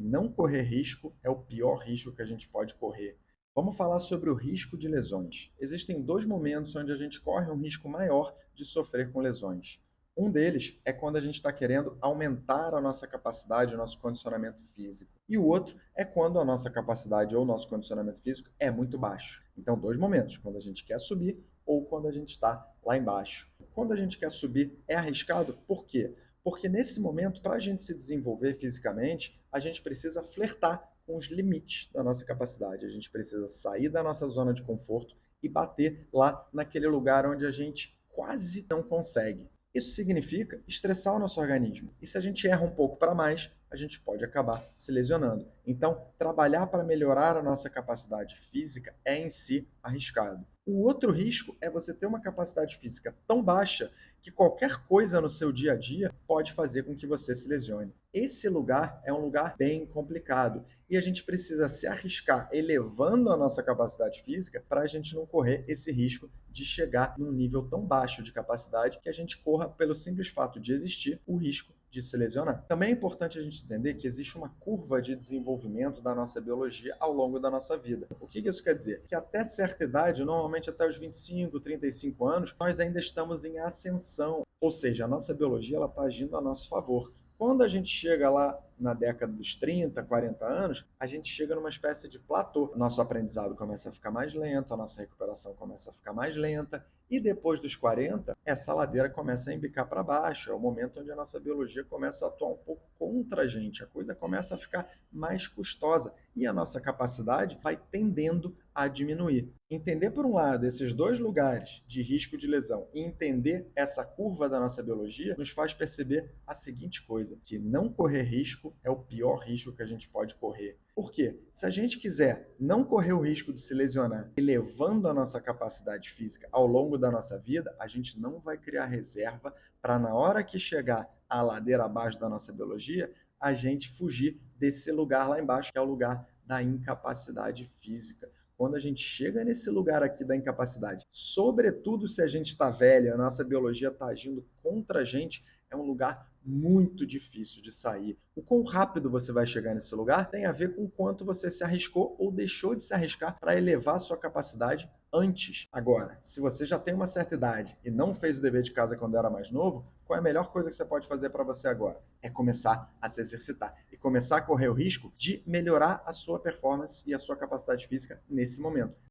não correr risco é o pior risco que a gente pode correr. Vamos falar sobre o risco de lesões. Existem dois momentos onde a gente corre um risco maior de sofrer com lesões. Um deles é quando a gente está querendo aumentar a nossa capacidade, o nosso condicionamento físico. E o outro é quando a nossa capacidade ou o nosso condicionamento físico é muito baixo. Então, dois momentos, quando a gente quer subir ou quando a gente está lá embaixo. Quando a gente quer subir, é arriscado? Por quê? Porque nesse momento, para a gente se desenvolver fisicamente, a gente precisa flertar com os limites da nossa capacidade. A gente precisa sair da nossa zona de conforto e bater lá naquele lugar onde a gente quase não consegue. Isso significa estressar o nosso organismo. E se a gente erra um pouco para mais, a gente pode acabar se lesionando. Então, trabalhar para melhorar a nossa capacidade física é em si arriscado. O outro risco é você ter uma capacidade física tão baixa que qualquer coisa no seu dia a dia pode fazer com que você se lesione. Esse lugar é um lugar bem complicado e a gente precisa se arriscar elevando a nossa capacidade física para a gente não correr esse risco de chegar num nível tão baixo de capacidade que a gente corra, pelo simples fato de existir, o risco de se lesionar. Também é importante a gente entender que existe uma curva de desenvolvimento da nossa biologia ao longo da nossa vida. O que isso quer dizer? Que até certa idade, normalmente até os 25, 35 anos, nós ainda estamos em ascensão, ou seja, a nossa biologia está agindo a nosso favor. Quando a gente chega lá na década dos 30, 40 anos, a gente chega numa espécie de platô. Nosso aprendizado começa a ficar mais lento, a nossa recuperação começa a ficar mais lenta, e depois dos 40, essa ladeira começa a embicar para baixo. É o momento onde a nossa biologia começa a atuar um pouco contra a gente, a coisa começa a ficar mais custosa e a nossa capacidade vai tendendo a diminuir. Entender, por um lado, esses dois lugares de risco de lesão e entender essa curva da nossa biologia nos faz perceber a seguinte coisa, que não correr risco é o pior risco que a gente pode correr. Por quê? Se a gente quiser não correr o risco de se lesionar, elevando a nossa capacidade física ao longo da nossa vida, a gente não vai criar reserva para, na hora que chegar à ladeira abaixo da nossa biologia, a gente fugir desse lugar lá embaixo, que é o lugar da incapacidade física. Quando a gente chega nesse lugar aqui da incapacidade, sobretudo se a gente está velho, a nossa biologia está agindo contra a gente, é um lugar muito difícil de sair. O quão rápido você vai chegar nesse lugar tem a ver com o quanto você se arriscou ou deixou de se arriscar para elevar a sua capacidade antes. Agora, se você já tem uma certa idade e não fez o dever de casa quando era mais novo, qual é a melhor coisa que você pode fazer para você agora? É começar a se exercitar e começar a correr o risco de melhorar a sua performance e a sua capacidade física nesse momento.